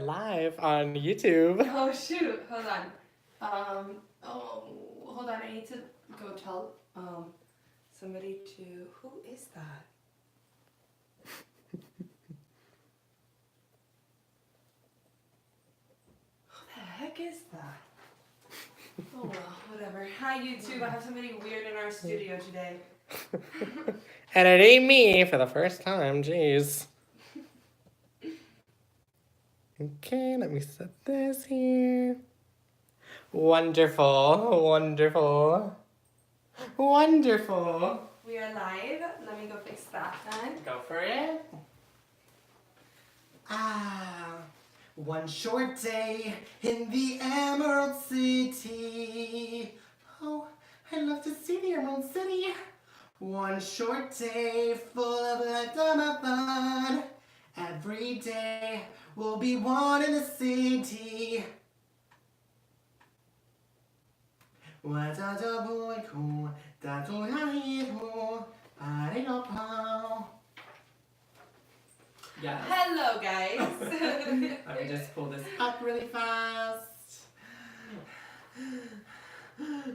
live on YouTube. Oh shoot, hold on. Hold on, I need to go tell somebody to, who is that? Who the heck is that? Oh well, whatever. Hi YouTube, I have somebody weird in our studio today. And it ain't me for the first time, jeez. Okay, let me set this here. Wonderful, wonderful, wonderful. We are live. Let me go fix that then. Go for it. One short day in the Emerald City. Oh, I love to see the Emerald City. One short day full of a fun. Every day will be one in the city. Yes. Hello guys. Let me just pull this up really fast. Sorry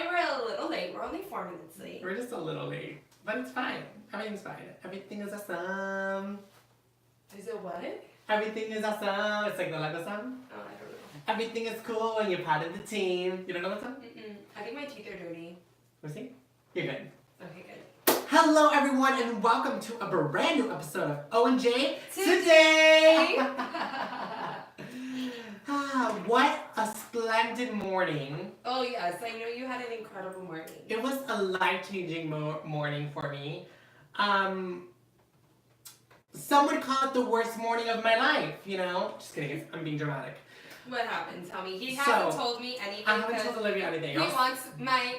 we're a little late. We're only 4 minutes late. We're just a little late, but it's fine. Everything's fine. Everything is awesome. Is it what? Everything is awesome. It's like the Lego song. Oh, I don't know. Everything is cool when you're part of the team. You don't know that song? I think my teeth are dirty. Let's see. You're good. Okay, good. Hello, everyone, and welcome to a brand new episode of O&J Today. What a splendid morning. Oh yes, I know you had an incredible morning. It was a life-changing morning for me. Some would call it the worst morning of my life, you know? Just kidding, I'm being dramatic. What happened? Tell me. He hasn't told me anything. I haven't told Olivia anything. He wants my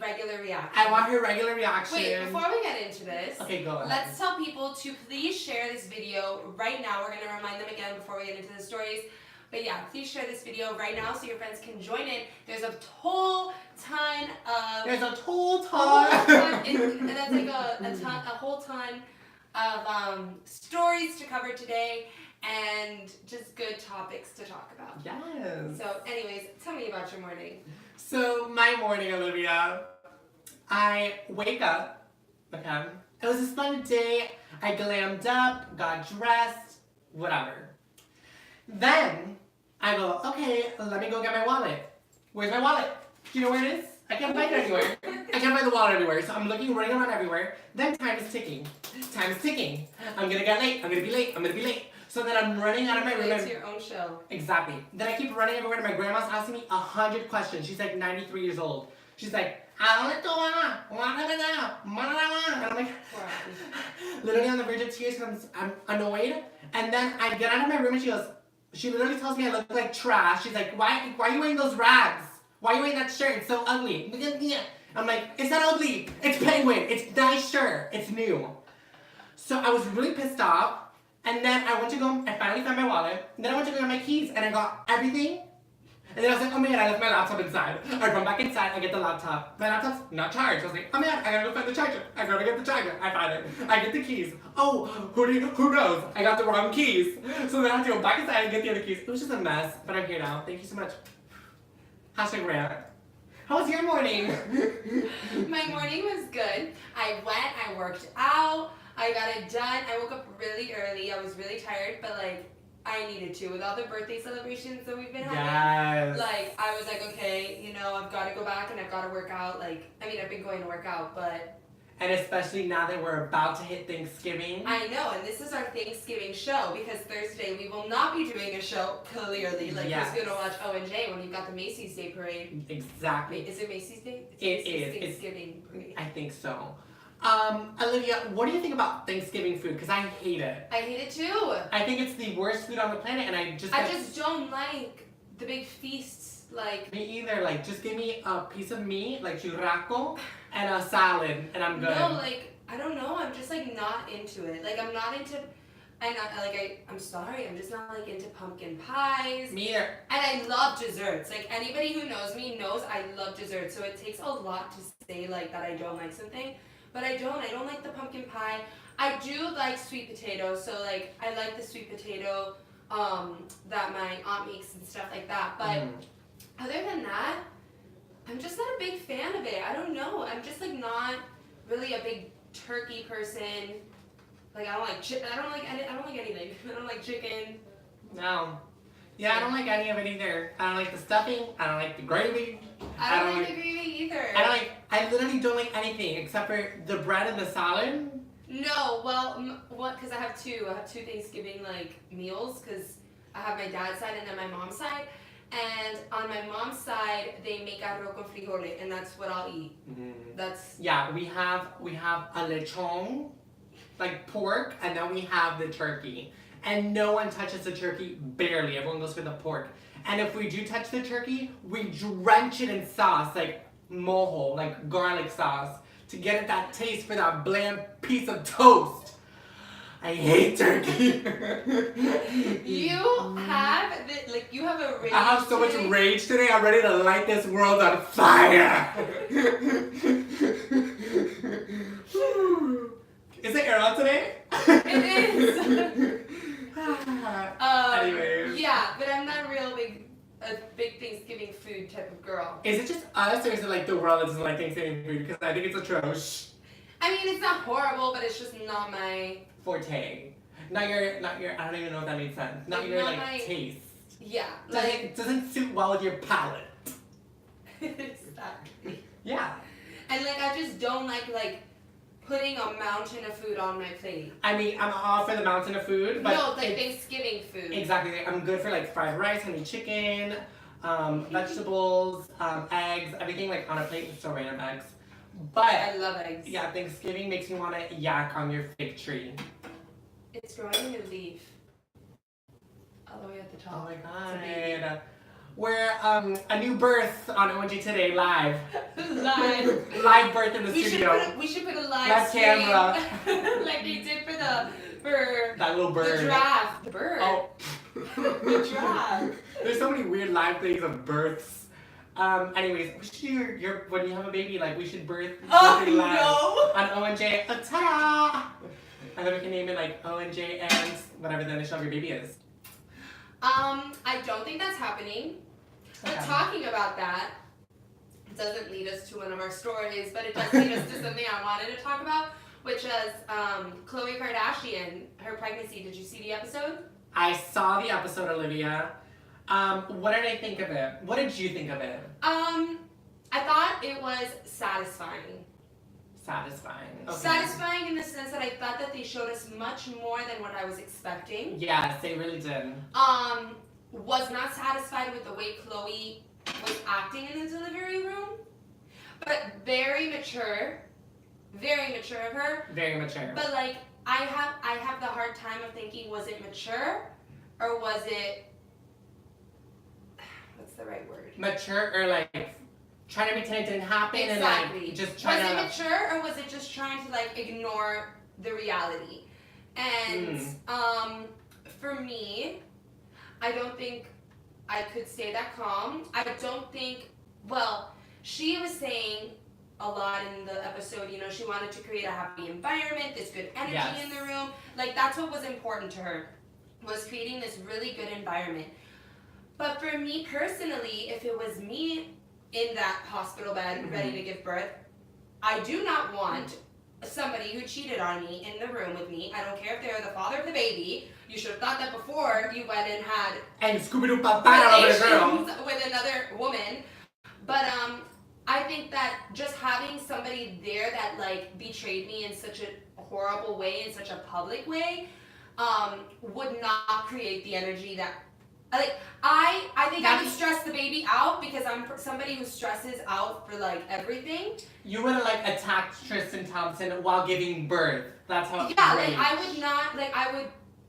regular reaction. I want her regular reaction. Wait, before we get into this, okay, go ahead. Let's tell people to please share this video right now. We're going to remind them again before we get into the stories. But yeah, please share this video right now so your friends can join in. There's a whole ton of... There's a whole ton. And that's like a whole ton of stories to cover today and just good topics to talk about. Yes. So anyways, tell me about your morning. So my morning, Olivia, I wake up, okay, it was a splendid day, I glammed up, got dressed, whatever. Then, I go, okay, let me go get my wallet. Where's my wallet? Do you know where it is? I can't find it anywhere. I can't find the wallet anywhere, so I'm looking, running around everywhere. Then time is ticking. Time is ticking. I'm gonna get late, I'm gonna be late, I'm gonna be late. So then I'm running out of my room. It's your own show. Exactly. Then I keep running everywhere, and my grandma's asking me 100 questions. She's like 93 years old. She's like, and I'm like, literally on the verge of tears because I'm annoyed. And then I get out of my room and she literally tells me I look like trash. She's like, why are you wearing those rags? Why are you wearing that shirt? It's so ugly. I'm like, it's not ugly. It's Penguin. It's a nice shirt. It's new. So I was really pissed off. And then I finally found my wallet. And then I went to go get my keys, and I got everything. And then I was like, oh my god, I left my laptop inside. I run back inside, I get the laptop. My laptop's not charged. I was like, oh my god, I gotta go find the charger. I gotta get the charger. I find it. I get the keys. Oh, who knows? I got the wrong keys. So then I have to go back inside and get the other keys. It was just a mess, but I'm here now. Thank you so much. Hashtag rant. How was your morning? My morning was good. I worked out. I got it done. I woke up really early. I was really tired, but like I needed to with all the birthday celebrations that we've been having. Yes. Like I was like, okay, you know, I've got to go back and I've got to work out. Like, I mean, I've been going to work out, but. And especially now that we're about to hit Thanksgiving. I know, and this is our Thanksgiving show because Thursday we will not be doing a show, clearly. Like, yes. Who's going to watch O&J when you've got the Macy's Day Parade? Exactly. Wait, is it Macy's Day? It is. Thanksgiving Parade. I think so. Olivia, what do you think about Thanksgiving food? Because I hate it. I hate it too. I think it's the worst food on the planet, and I just don't like the big feasts. Like me either. Like, just give me a piece of meat, like churrasco, and a salad, and I'm good. No, like I don't know. I'm just like not into it. Like I'm not into. I'm sorry. I'm just not like into pumpkin pies. Me either. And I love desserts. Like anybody who knows me knows I love desserts. So it takes a lot to say like that I don't like something. But I don't like the pumpkin pie. I do like sweet potatoes, so like I like the sweet potato that my aunt makes and stuff like that. But other than that, I'm just not a big fan of it. I don't know. I'm just like not really a big turkey person. Like I don't like I don't like anything. I don't like chicken. No. Yeah, I don't like any of it either. I don't like the stuffing. I don't like the gravy. I don't like the gravy either. I literally don't like anything except for the bread and the salad. No, well, what? Because I have two Thanksgiving like meals. Because I have my dad's side and then my mom's side. And on my mom's side, they make arroz con frijoles, and that's what I'll eat. That's Yeah, we have a lechon, like pork, and then we have the turkey. And no one touches the turkey, barely. Everyone goes for the pork. And if we do touch the turkey, we drench it in sauce, like mojo, like garlic sauce, to get it that taste for that bland piece of toast. I hate turkey. you have a rage. I have so much rage today. I'm ready to light this world on fire. Is it air out today? It is. Anyways. Yeah, but I'm not a big Thanksgiving food type of girl. Is it just us or is it like the world that doesn't like Thanksgiving food? Because I think it's atrocious. I mean, it's not horrible, but it's just not my Forte. Not your, I don't even know if that makes sense. Not your not like my- taste. Yeah, Doesn't suit well with your palate. exactly. Yeah. And like I just don't like putting a mountain of food on my plate. I mean, I'm all for the mountain of food, but No, like Thanksgiving food. exactly. I'm good for like fried rice, honey chicken, vegetables, eggs, everything like on a plate with so random eggs. But I love eggs. yeah, Thanksgiving makes me want to yak on your fig tree. It's growing a new leaf. All the way at the top. Oh my It's a baby. god. We're a new birth on ONG Today live. Live. Live birth in the studio. We should put a live Live stream camera. like they did for That little bird. the draft. The bird. Oh. The draft. There's so many weird live things of births. Anyways, we should do your when you have a baby, like we should birth birthday live on ONJ. Ta-da! And then we can name it like ONJ and whatever the initial of your baby is. I don't think that's happening. But Okay. talking about that doesn't lead us to one of our stories, but it does lead us to something I wanted to talk about, which is Khloe Kardashian, her pregnancy. Did you see the episode? I saw the episode, Olivia. What did I think of it? What did you think of it? I thought it was satisfying. Satisfying. Okay. Satisfying in the sense that I thought that they showed us much more than what I was expecting. Yes, they really did. Was not satisfied with the way Khloe was acting in the delivery room, but very mature of her. Very mature. But like I have the hard time of thinking, was it mature or was it what's the right word? Mature or like trying to pretend it didn't happen Exactly. and like just trying Was to it mature or was it just trying to like ignore the reality? And for me, I don't think I could stay that calm. I don't think, well, she was saying a lot in the episode, you know, she wanted to create a happy environment, this good energy in the room. Like that's what was important to her, was creating this really good environment. But for me personally, if it was me in that hospital bed ready to give birth, I do not want somebody who cheated on me in the room with me. I don't care if they're the father of the baby. You should have thought that before you went and had and Scooby-Doo Papaya over the girl. relations with another woman. But I think that just having somebody there that like betrayed me in such a horrible way, in such a public way, would not create the energy that I think I would stress the baby out because I'm somebody who stresses out for like everything. You would have like attacked Tristan Thompson while giving birth. That's how. Yeah, great. like I would not like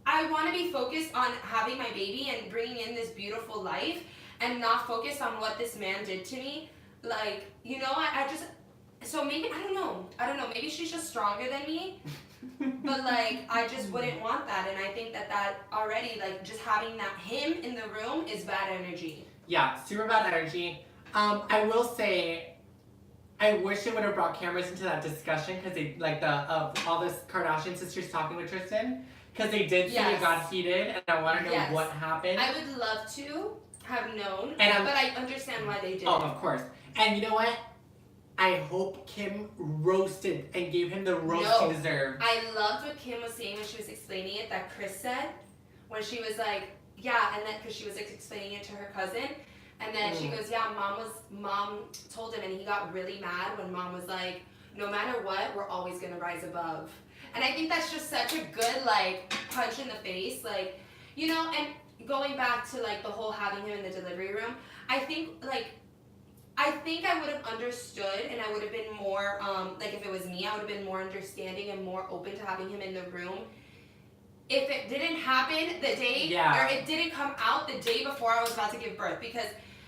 I want to be focused on having my baby and bringing in this beautiful life and not focus on what this man did to me. Like, you know, I just so maybe I don't know. Maybe she's just stronger than me. But like I just wouldn't want that, and I think that already like just having that him in the room is bad energy. Yeah, super bad energy. I will say, I wish they would have brought cameras into that discussion because they like the all the Kardashian sisters talking with Tristan because they did say Yes. it got heated and I want to know Yes. what happened. I would love to have known, And but I understand why they did. Oh, of course. And you know what? I hope Kim roasted and gave him the roast No. he deserved. I loved what Kim was saying when she was explaining it, that Chris said, when she was like, yeah, and then, because she was like, explaining it to her cousin, and then she goes, yeah, mom told him, and he got really mad when mom was like, no matter what, we're always gonna rise above. And I think that's just such a good, like, punch in the face, like, you know, and going back to, like, the whole having him in the delivery room, I think I would have understood, and I would have been more, like if it was me, I would have been more understanding and more open to having him in the room. If it didn't happen the day, or it didn't come out the day before I was about to give birth, because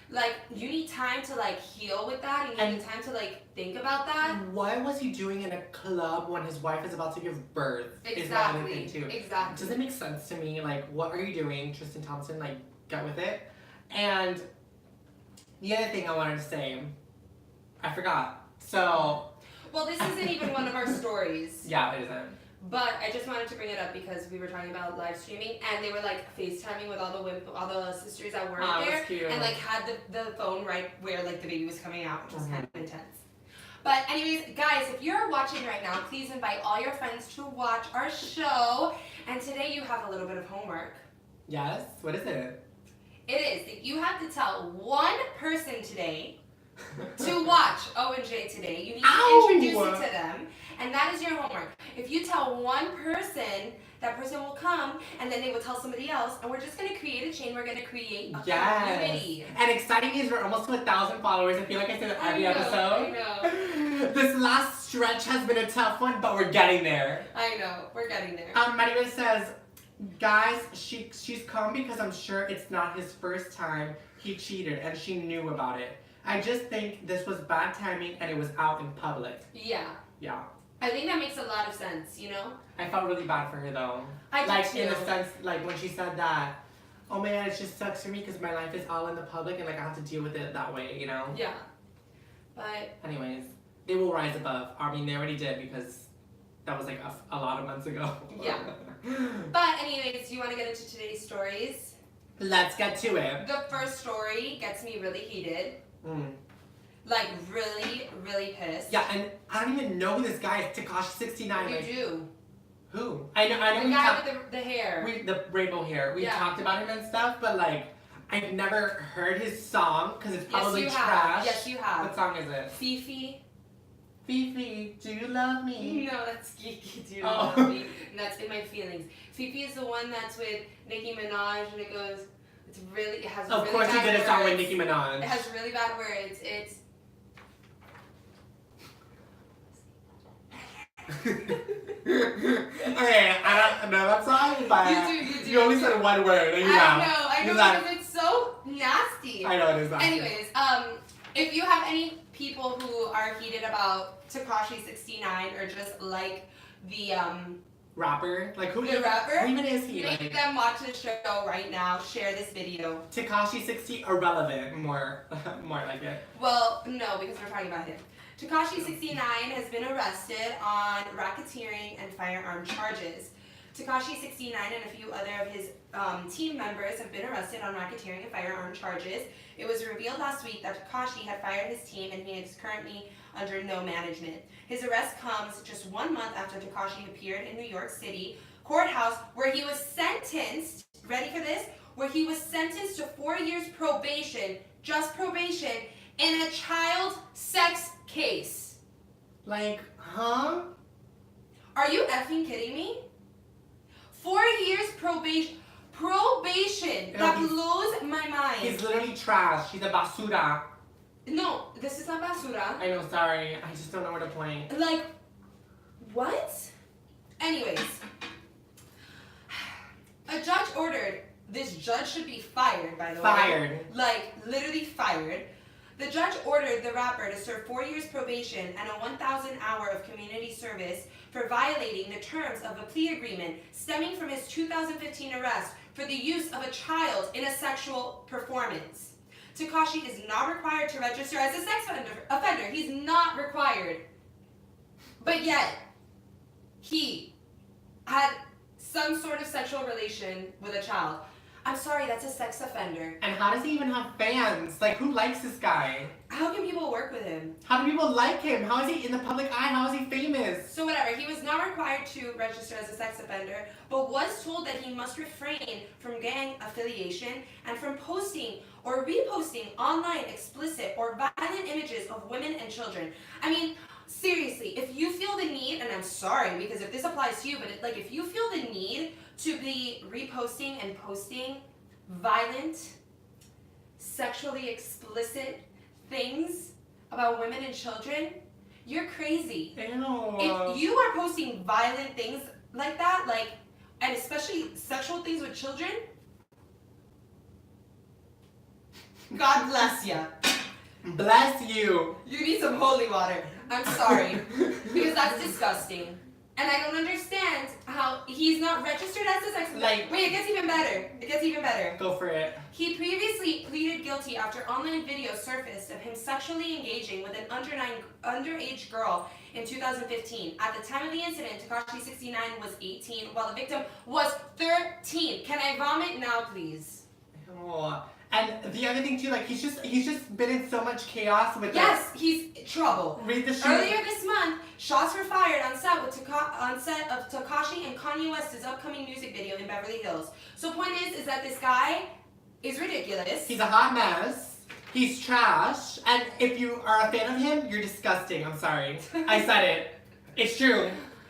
like you need time to like heal with that, and you need time to like think about that. What was he doing in a club when his wife is about to give birth? Exactly. Is my other thing too. Exactly. Does it make sense to me? Like, what are you doing, Tristan Thompson? Like, get with it. And the other thing I wanted to say, I forgot. So. Well, this isn't even one of our stories. Yeah, it isn't. But I just wanted to bring it up because we were talking about live streaming, and they were like FaceTiming with all the sisters that weren't there, cute. and like had the phone right where like the baby was coming out, which was kind of intense. But anyways, guys, if you're watching right now, please invite all your friends to watch our show. And today you have a little bit of homework. Yes. What is it? It is that you have to tell one person today to watch O&J today. You need to introduce it to them, and that is your homework. If you tell one person, that person will come, and then they will tell somebody else, and we're just going to create a chain. We're going to create a community. And exciting is we're almost to 1,000 followers. I feel like I say that every episode. I know. This last stretch has been a tough one, but we're getting there. I know. We're getting there. Maribel says, guys, she's calm because I'm sure it's not his first time he cheated, and she knew about it. I just think this was bad timing, and it was out in public. Yeah. Yeah. I think that makes a lot of sense, you know? I felt really bad for her, though. I like, did too. in the sense, like, when she said that, oh my god, it just sucks for me because my life is all in the public, and, like, I have to deal with it that way, you know? Yeah. But... Anyways, they will rise above. I mean, they already did because that was, like, a lot of months ago. Yeah. But anyways, you want to get into today's stories? Let's get to it. The first story gets me really heated. Like, really, really pissed. Yeah, and I don't even know who this guy is, Tekashi69. You like, do. Who? I know. The guy with the hair. The rainbow hair. We talked about him and stuff, but like, I've never heard his song because it's probably trash. Yes, you have. What song is it? Fifi. Fifi, do you love me? No, that's Kiki, do you love me? And that's In My Feelings. Fifi is the one that's with Nicki Minaj, and it goes, it has of really course bad he did a song with words. Nicki Minaj. It has really bad words. It's... Okay, I don't know that song, but you do. You only said one word, and you I know, because it's so nasty. I know it is nasty. Anyways, if you have any people who are heated about Tekashi69 or just like the rapper, like who? The rapper? Who even is he? Make Like, them watch the show right now. Share this video. Tekashi60 irrelevant, more like it. Well, no, because we're talking about him. Tekashi69 has been arrested on racketeering and firearm charges. Tekashi69 and a few other of his team members have been arrested on racketeering and firearm charges. It was revealed last week that Tekashi had fired his team and he is currently under no management. His arrest comes just 1 month after Tekashi appeared in New York City courthouse where he was sentenced, ready for this? Where he was sentenced to 4 years probation, just probation, in a child sex case. Like, huh? Are you effing kidding me? 4 years probation. Probation. That blows my mind. He's literally trash. He's a basura. No, this is not basura. I know, sorry. I just don't know where to point. Like, what? Anyways. A judge ordered, this judge should be fired, by the way. Fired. Like, literally fired. The judge ordered the rapper to serve 4 years probation and a 1,000 hour of community service for violating the terms of a plea agreement stemming from his 2015 arrest for the use of a child in a sexual performance. Tekashi is not required to register as a sex offender. He's not required. But yet, he had some sort of sexual relation with a child. I'm sorry, that's a sex offender. And how does he even have fans? Like, who likes this guy? How can people work with him? How do people like him? How is he in the public eye? How is he famous? So whatever, he was not required to register as a sex offender, but was told that he must refrain from gang affiliation and from posting or reposting online explicit or violent images of women and children. I mean, seriously, if you feel the need, and I'm sorry because if this applies to you, but if you feel the need to be reposting and posting violent, sexually explicit things about women and children, you're crazy. Ew. If you are posting violent things like that, and especially sexual things with children, God bless ya. Bless you. You need some holy water. I'm sorry. Because that's disgusting. And I don't understand how he's not registered as a sex offender. Wait, it gets even better. It gets even better. Go for it. He previously pleaded guilty after online videos surfaced of him sexually engaging with an underage girl in 2015. At the time of the incident, Tekashi 69 was 18, while the victim was 13. Can I vomit now, please? Ew. And the other thing too, he's just been in so much chaos with Yes, he's trouble. Read the shit. Earlier this month, shots were fired on set of Tekashi and Kanye West's upcoming music video in Beverly Hills. So point is that this guy is ridiculous. He's a hot mess. He's trash. And if you are a fan of him, you're disgusting. I'm sorry. I said it. It's true.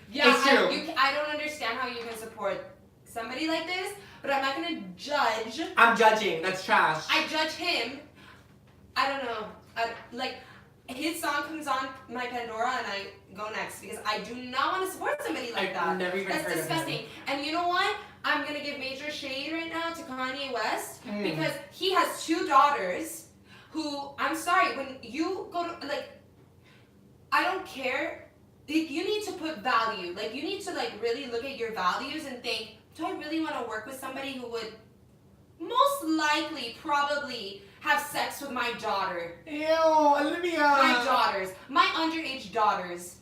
Yeah, it's true. I don't understand how you can support somebody like this, but I'm not gonna judge. I'm judging. That's trash. I judge him. I don't know. His song comes on my Pandora and I go next because I do not want to support somebody like that. I've never even That's heard disgusting. of him. And you know what? I'm gonna give major shade right now to Kanye West because he has 2 daughters who, I'm sorry, when you go to, I don't care. You need to put value. You need to really look at your values and think, do I really want to work with somebody who would most likely probably have sex with my daughter? Ew, Olivia. My daughters. My underage daughters.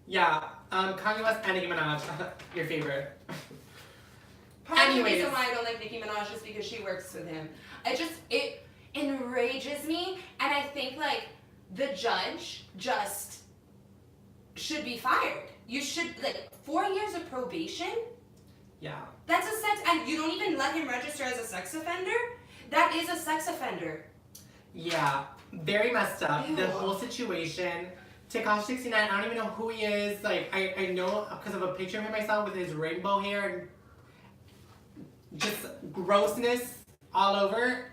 Yeah, Kanye West and Nicki Minaj. Your favorite. Part of the Anyways. reason why I don't like Nicki Minaj is because she works with him. It enrages me, and I think the judge just should be fired. You should 4 years of probation. Yeah. That's a sex, and you don't even let him register as a sex offender. That is a sex offender. Yeah, very messed up. Ew. The whole situation. Tekashi 69, I don't even know who he is. I know because of a picture of him myself with his rainbow hair and just grossness all over.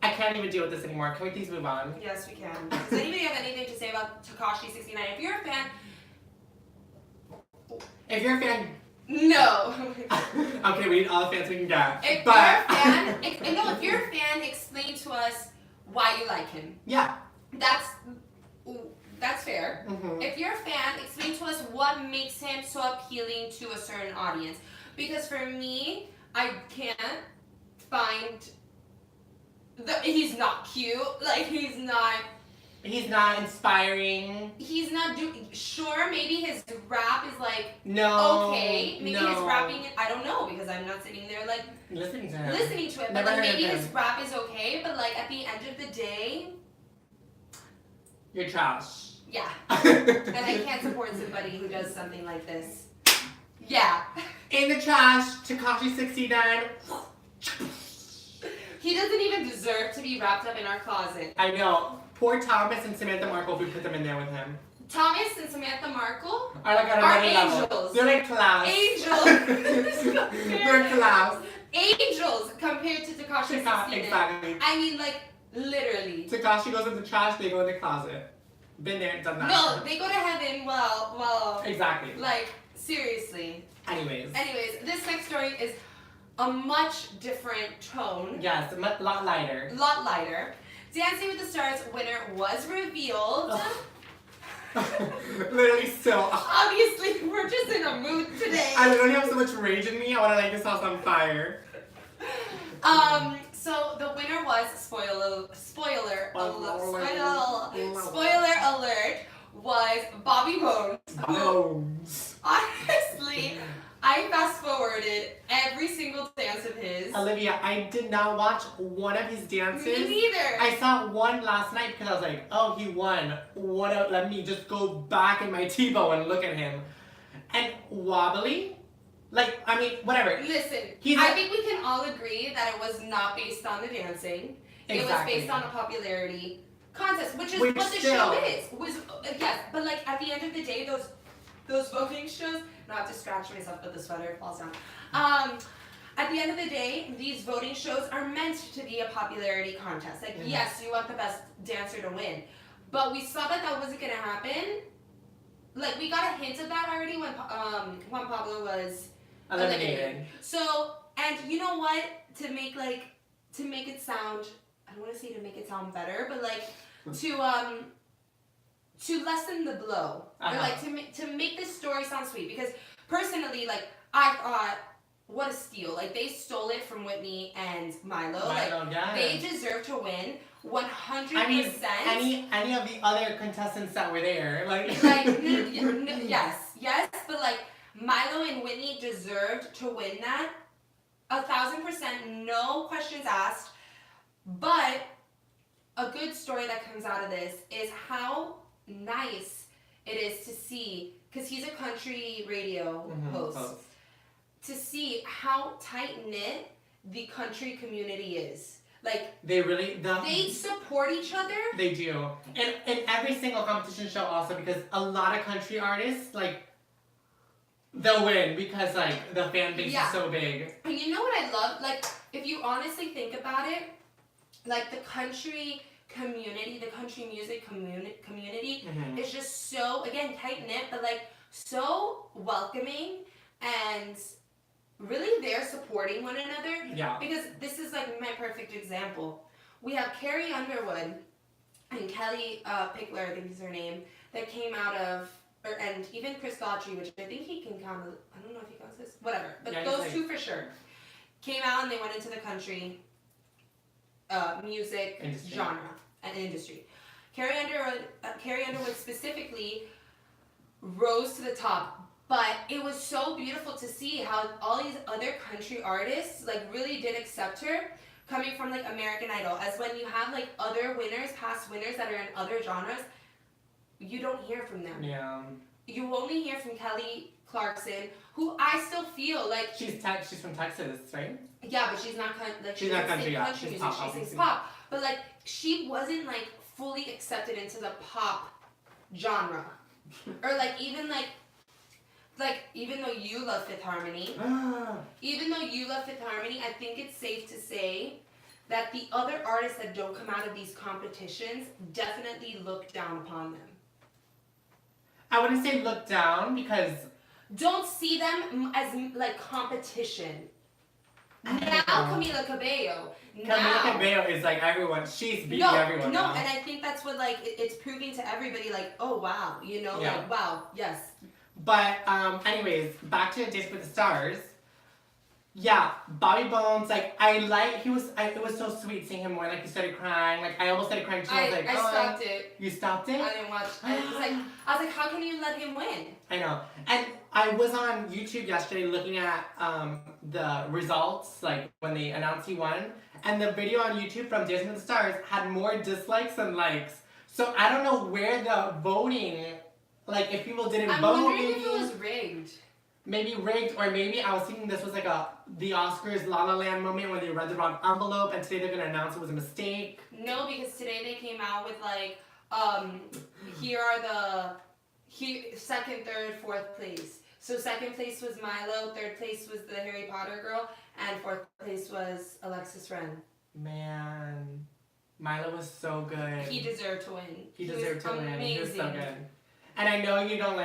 I can't even deal with this anymore. Can we please move on? Yes, we can. Does anybody have anything to say about Tekashi 69? If you're a fan, If you're a fan, no. okay, we need all the fans we can get. If you're a fan, explain to us why you like him. Yeah. That's fair. Mm-hmm. If you're a fan, explain to us what makes him so appealing to a certain audience. Because for me, I can't find he's not cute. He's not inspiring. He's not sure, maybe his rap is No. okay. Maybe his rapping, I don't know because I'm not sitting there listening to him. listening to it. Never But heard maybe of him. his rap is okay, but at the end of the day, You're trash. yeah. And I can't support somebody who does something like this. Yeah. In the trash, Tekashi 69. He doesn't even deserve to be wrapped up in our closet. I know. Poor Thomas and Samantha Markle, if we put them in there with him. Thomas and Samantha Markle Are at are another level. angels. They're class. Angels. They're class. Angels compared to Tekashi 69. Exactly. I mean, literally. Tekashi goes in the trash, they go in the closet. Been there, done that. No, they go to heaven. Well. Exactly. Seriously. Anyways, this next story is a much different tone. yes, a lot lighter. A lot lighter. Dancing with the Stars winner was revealed. Literally so. Obviously, we're just in a mood today. I literally have so much rage in me, I want to light this house on fire. So the winner was spoiler alert was Bobby Bones. Bones. Honestly, I fast forwarded every single dance of his. Olivia, I did not watch one of his dances. Me neither. I saw one last night because I was like, oh, he won. Let me just go back in my TiVo and look at him. And wobbly? Like, I mean, whatever. Listen, He's I think we can all agree that it was not based on the dancing. Exactly. It was based on a popularity contest, which is what the still, show is. Yes, but like at the end of the day, those voting shows. Not to scratch myself, but the sweater falls down. At the end of the day, these voting shows are meant to be a popularity contest. Like, yes, you want the best dancer to win, but we saw that wasn't gonna happen. Like, we got a hint of that already when Juan Pablo was eliminated. So, and you know what? To make it sound, I don't want to say to make it sound better, but like to lessen the blow, or like to make this story sound sweet. Because personally, like I thought, what a steal! Like they stole it from Whitney and Milo. Like yes. They deserve to win 100%. I mean, any of the other contestants that were there, like yes, but like Milo and Whitney deserved to win that 1,000%, no questions asked. But a good story that comes out of this is how nice it is to see, because he's a country radio host, to see how tight knit the country community is. Like they support each other. They do, and in every single competition show also, because a lot of country artists like they'll win because like the fan base is so big. And you know what I love? Like if you honestly think about it, like the country community, the country music community is just so, again, tight knit, but like so welcoming and really they're supporting one another. Yeah. Because this is like my perfect example. We have Carrie Underwood and Kelly Pickler, I think is her name, that came out of, and even Chris Daughtry, which I think he can count, I don't know if he counts this, whatever, but those two for sure, came out and they went into the country music genre and industry. Carrie Underwood specifically rose to the top. But it was so beautiful to see how all these other country artists like really did accept her, coming from like American Idol. As when you have like other winners, past winners that are in other genres, you don't hear from them. Yeah. You only hear from Kelly Clarkson, who I still feel like she's from Texas, right? Yeah, but she's not she's not country. Yeah, country music. She sings pop, but like she wasn't like fully accepted into the pop genre, or like even like even though you love Fifth Harmony, I think it's safe to say that the other artists that don't come out of these competitions definitely look down upon them. I wouldn't say look down because don't see them as like competition. Now Camila Cabello. Camila Cabello is like everyone. She's beating everyone. No, now. And I think that's what like it's proving to everybody. Like, oh wow, like wow, yes. But anyways, back to Dancing with the Stars. Yeah, Bobby Bones. Like it was so sweet seeing him more. Like he started crying. Like I almost started crying too. I was like, I stopped it. You stopped it? I didn't watch. I was like, how can you let him win? I know. And I was on YouTube yesterday looking at the results, like when they announced he won, and the video on YouTube from Dancing with the Stars had more dislikes than likes. So I don't know where the voting, like if people didn't vote. I'm wondering if it was rigged. Maybe rigged, or maybe I was thinking this was like the Oscars La La Land moment when they read the wrong envelope, and today they're gonna announce it was a mistake. No, because today they came out with like, here are the second, third, fourth place. So second place was Milo, third place was the Harry Potter girl, and fourth place was Alexis Ren. Man, Milo was so good. He deserved to win. He deserved to win. He was so good. And I know you don't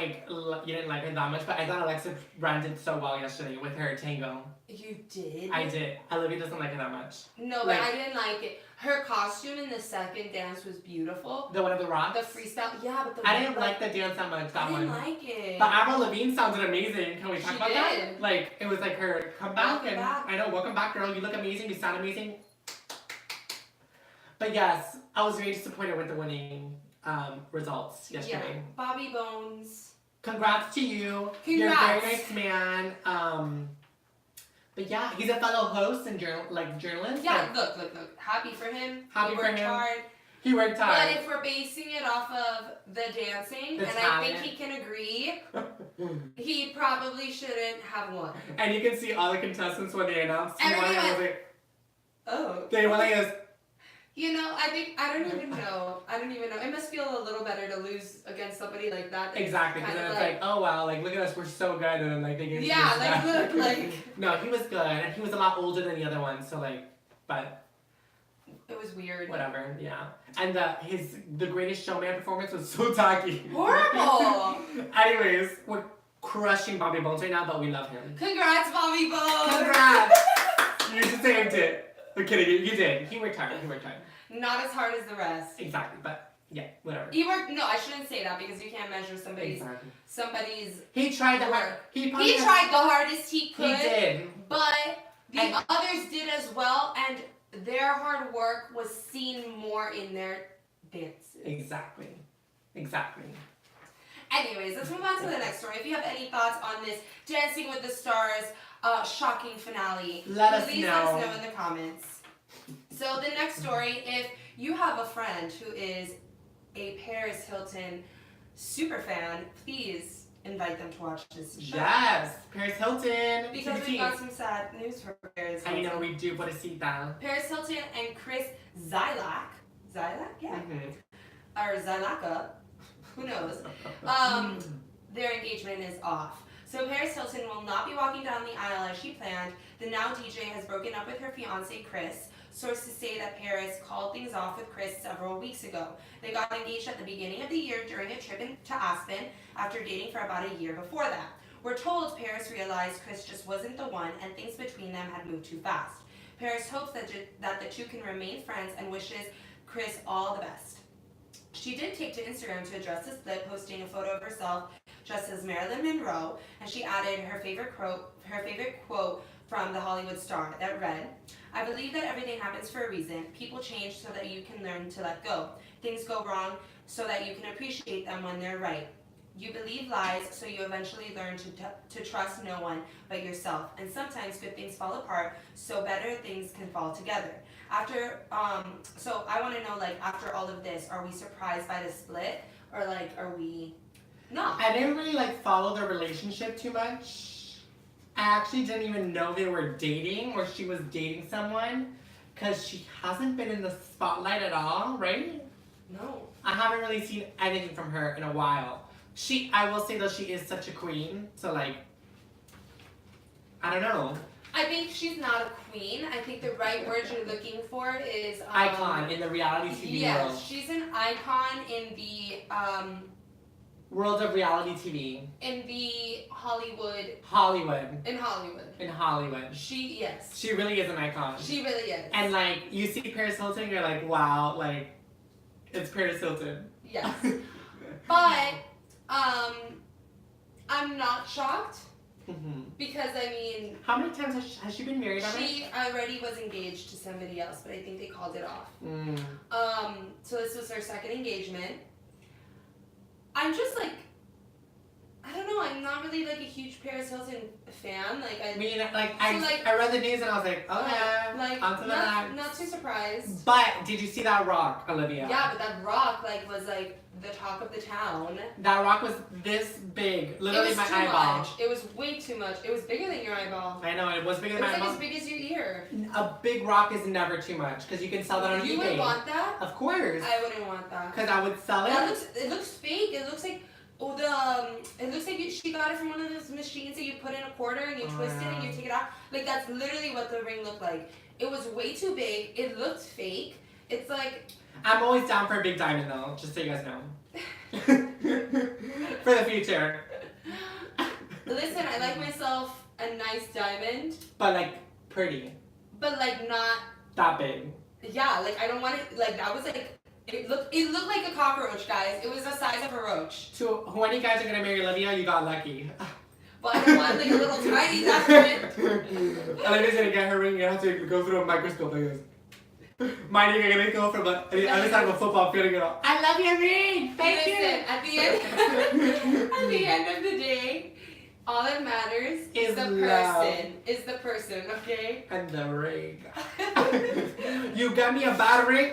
you didn't like her that much, but I thought Alexa Brand did so well yesterday with her tango. You did? I did. Olivia doesn't like her that much. No, but I didn't like it. Her costume in the second dance was beautiful. The one of the rocks? The freestyle, yeah, but I didn't like the dance that much, that one. I didn't like it. But Avril Lavigne sounded amazing. Can we talk about did. that? Like, it was like her comeback. Welcome back. I know, welcome back, girl. You look amazing. You sound amazing. But yes, I was very disappointed with the winning results yesterday. Yeah, Bobby Bones. Congrats to you. Congrats. You're a very nice man. But yeah, he's a fellow host and journalist. Yeah, look. Happy for him. Happy he for worked him. hard. He worked hard. But if we're basing it off of the dancing, The and talent. I think he can agree, he probably shouldn't have won. And you can see all the contestants when they announced who won. Everyone- It was like, Oh. they went like this. You know, I don't even know. It must feel a little better to lose against somebody like that. that's Exactly, because kind then of it's like, oh wow, like look at us, we're so good, and then like they gave Yeah, us like that. look, like No, he was good, and he was a lot older than the other one, so like, but it was weird. whatever, yeah. And the Greatest Showman performance was so tacky. Horrible. Anyways, we're crushing Bobby Bones right now, but we love him. Congrats, Bobby Bones. Congrats! You deserved it. I'm kidding, you did. He worked hard. Not as hard as the rest. Exactly, but yeah, whatever. He worked. No, I shouldn't say that because you can't measure somebody's. He tried the hard. work. He Tried the hardest he could. He did. But the And- others did as well, and their hard work was seen more in their dances. Exactly. Anyways, let's move on to the next story. If you have any thoughts on this Dancing with the Stars shocking finale, Please let us know in the comments. So the next story, if you have a friend who is a Paris Hilton super fan, please invite them to watch this show. Yes, Paris Hilton. Because we got some sad news for Paris Hilton. I know we do, but see that. Paris Hilton and Chris Zylak, yeah, or Zylaka, who knows? Their engagement is off. So Paris Hilton will not be walking down the aisle as she planned. The now DJ has broken up with her fiance Chris. Sources say that Paris called things off with Chris several weeks ago. They got engaged at the beginning of the year during a trip to Aspen after dating for about a year before that. We're told Paris realized Chris just wasn't the one and things between them had moved too fast. Paris hopes that the two can remain friends and wishes Chris all the best. She did take to Instagram to address the split, posting a photo of herself dressed as Marilyn Monroe, and she added her favorite quote from the Hollywood star that read, "I believe that everything happens for a reason. People change so that you can learn to let go. Things go wrong so that you can appreciate them when they're right. You believe lies so you eventually learn to trust no one but yourself. And sometimes good things fall apart so better things can fall together." So I want to know, like, after all of this, are we surprised by the split, or like, are we not? I didn't really follow their relationship too much. I actually didn't even know they were dating or she was dating someone, because she hasn't been in the spotlight at all, right? No. I haven't really seen anything from her in a while. I will say though, she is such a queen, so I don't know. I think she's not a queen. I think the right word you're looking for is Icon in the reality TV world. Yes, she's an icon in the World of reality TV. in the Hollywood. In Hollywood. Yes. She really is an icon. She really is. And you see Paris Hilton, you're like, wow, it's Paris Hilton. Yes. But I'm not shocked because I mean, how many times has she been married already? she already was engaged to somebody else, but I think they called it off. Mm. So this was her second engagement. I'm just I don't know. I'm not really a huge Paris Hilton fan. I read the news and I was like, oh yeah, on to the next. Not too surprised. But did you see that rock, Olivia? Yeah, but that rock was the talk of the town. That rock was this big, literally my eyeball. Much. It was way too much. It was bigger than your eyeball. I know, it was bigger than my eyeball. eyeball. It was as big as your ear. A big rock is never too much because you can sell that on eBay. You would want that? Of course. I wouldn't want that. Because I would sell it. It looks fake. It looks like it looks like she got it from one of those machines that you put in a quarter and you twist it and you take it out. That's literally what the ring looked like. It was way too big. It looked fake. It's I'm always down for a big diamond though, just so you guys know. For the future. Listen, I like myself a nice diamond, But like pretty. but like not. That big. Yeah, like I don't want it. Like that was like it looked like a cockroach, guys. It was the size of a roach. So when you guys are gonna marry Olivia, you got lucky. But I don't want like a little tiny diamond. Olivia's gonna get her ring, you have to go through a microscope like this. Mine are gonna go from the other side of a football feeling it all. I love your ring! Thank Listen, you! at the end of the day, all that matters is the love. person. Is the person, okay? And the ring. You got me a bad ring?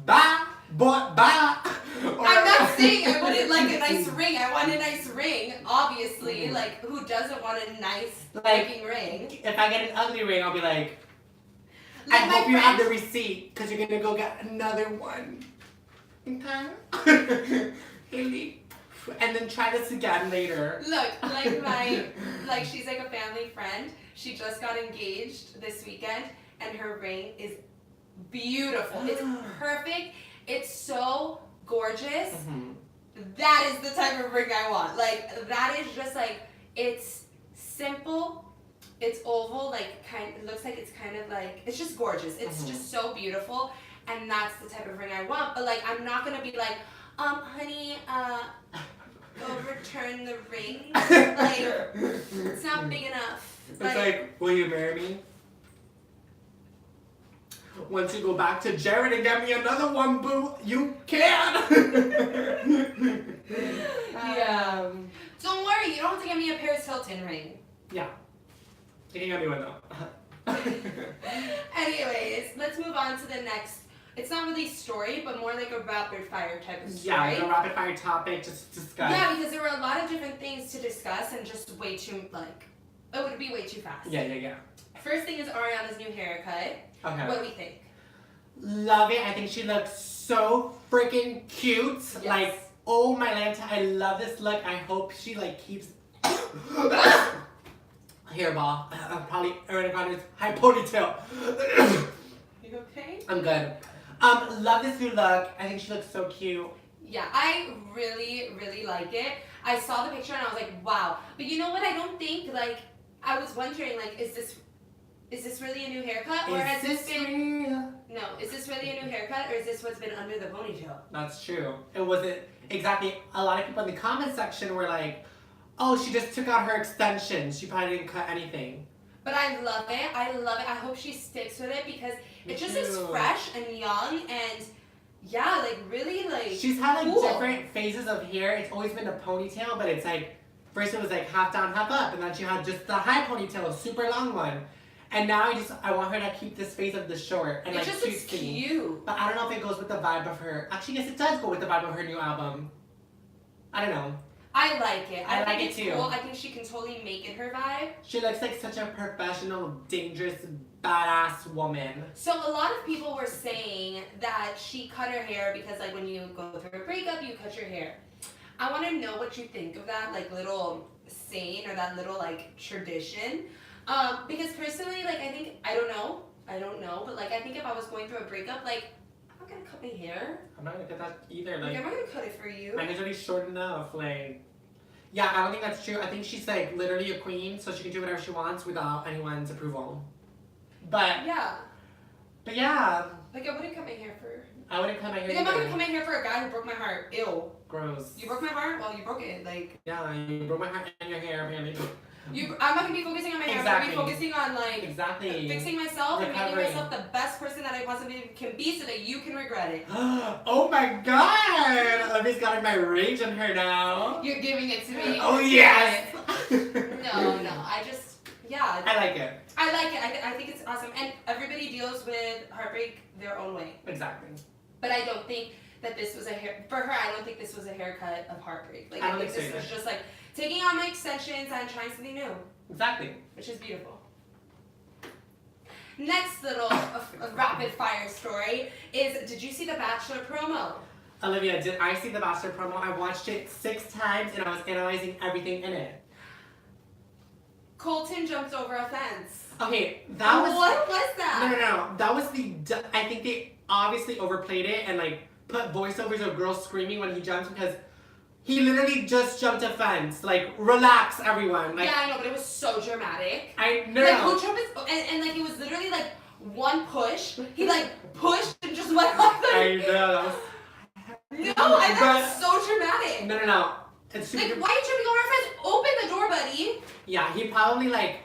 Bye! Boy, bye! I'm not saying I wouldn't like a nice ring. I want a nice ring, obviously. Like, who doesn't want a nice looking ring? If I get an ugly ring, I'll be like, I Like my hope you have the friend- receipt, because you're gonna go get another one. Okay? Haley. And then try this again later. Look, like she's like a family friend. She just got engaged this weekend, and her ring is beautiful. It's perfect. It's so gorgeous. Mhm. That is the type of ring I want. Like that is just like it's simple. It's oval, like it looks like it's kind of like it's just gorgeous. It's just so beautiful, and that's the type of ring I want. But like I'm not gonna be like, honey, go return the ring. Like it's not big enough. It's like, will you marry me? Once you go back to Jared and get me another one, boo, you can! Yeah. Don't worry, you don't have to get me a Paris Hilton ring. Yeah. You can get me one though. Anyways, let's move on to the next. It's not really story, but more like a rapid fire type of story. Yeah, like a rapid fire topic, just discuss. Yeah, because there were a lot of different things to discuss and just way too, like, it would be way too fast. Yeah. First thing is Ariana's new haircut. Okay. What do we think? Love it. I think she looks so freaking cute. Yes. Like, oh my Lanta, I love this look. I hope she like keeps hairball. Probably Ariana Grande's high ponytail. You okay? I'm good. Love this new look. I think she looks so cute. Yeah, I really, really like it. I saw the picture and I was like, wow. But you know what? I don't think, like, I was wondering, like, is this really a new haircut? Or has this been... real? No, is this really a new haircut or is this what's been under the ponytail? That's true. It wasn't exactly. A lot of people in the comment section were like, "Oh, she just took out her extensions. She probably didn't cut anything." But I love it. I love it. I hope she sticks with it because Me it just is too. fresh and young and yeah, like really like She's had like cool. different phases of hair. It's always been a ponytail, but it's like first it was like half down, half up, and then she had just the high ponytail, a super long one. And now I want her to keep this phase of the short and It like just looks cutesy. cute. But I don't know if it goes with the vibe of her. Actually, yes, it does go with the vibe of her new album. I don't know. I like it. I like think it it's too. cool. I think she can totally make it her vibe. She looks like such a professional, dangerous, badass woman. So a lot of people were saying that she cut her hair because like when you go through a breakup, you cut your hair. I want to know what you think of that like little saying or that little like tradition. Because personally, like I don't know, but like I think if I was going through a breakup, like I'm not gonna cut my hair. I'm not gonna get that either. Like I'm not gonna cut it for you. My hair's already short enough. Like, yeah, I don't think that's true. I think she's like literally a queen, so she can do whatever she wants without anyone's approval. But Yeah. yeah, Like I wouldn't cut my hair for. I wouldn't cut my hair. Like I'm not gonna either. cut my hair for a guy who broke my heart. Ew. Gross. You broke my heart? Well, you broke it. Like Yeah, you broke my heart and your hair, apparently. I'm not gonna be focusing on my hair. I'm Exactly. gonna be focusing on like Exactly. fixing myself and making Recovery. myself the best person that I possibly can be, so that you can regret it. Oh my god! Olivia's got my rage on her now. You're giving it to me. Oh yes! No. I just yeah. I like it. I like it. I think it's awesome, and everybody deals with heartbreak their own way. Exactly. But I don't think that this was a hair for her. I don't think this was a haircut of heartbreak. Like I I, don't think think this so was either. just like taking out my extensions and trying something new, Exactly. which is beautiful. Next little rapid fire story is: did you see the Bachelor promo? Olivia, did I see the Bachelor promo? I watched it 6 times and I was analyzing everything in it. Colton jumped over a fence. Okay, that was. What was that? No. That was I think they obviously overplayed it and like put voiceovers of girls screaming when he jumps because he literally just jumped a fence. Like, relax, everyone. Like, yeah, I know, but it was so dramatic. I know. Like, who jump is, and like, it was literally like one push. He like pushed and just went like that. I know. No, I thought it was so dramatic. No. It's super. Like, why are you tripping over a fence? Open the door, buddy. Yeah, he probably like.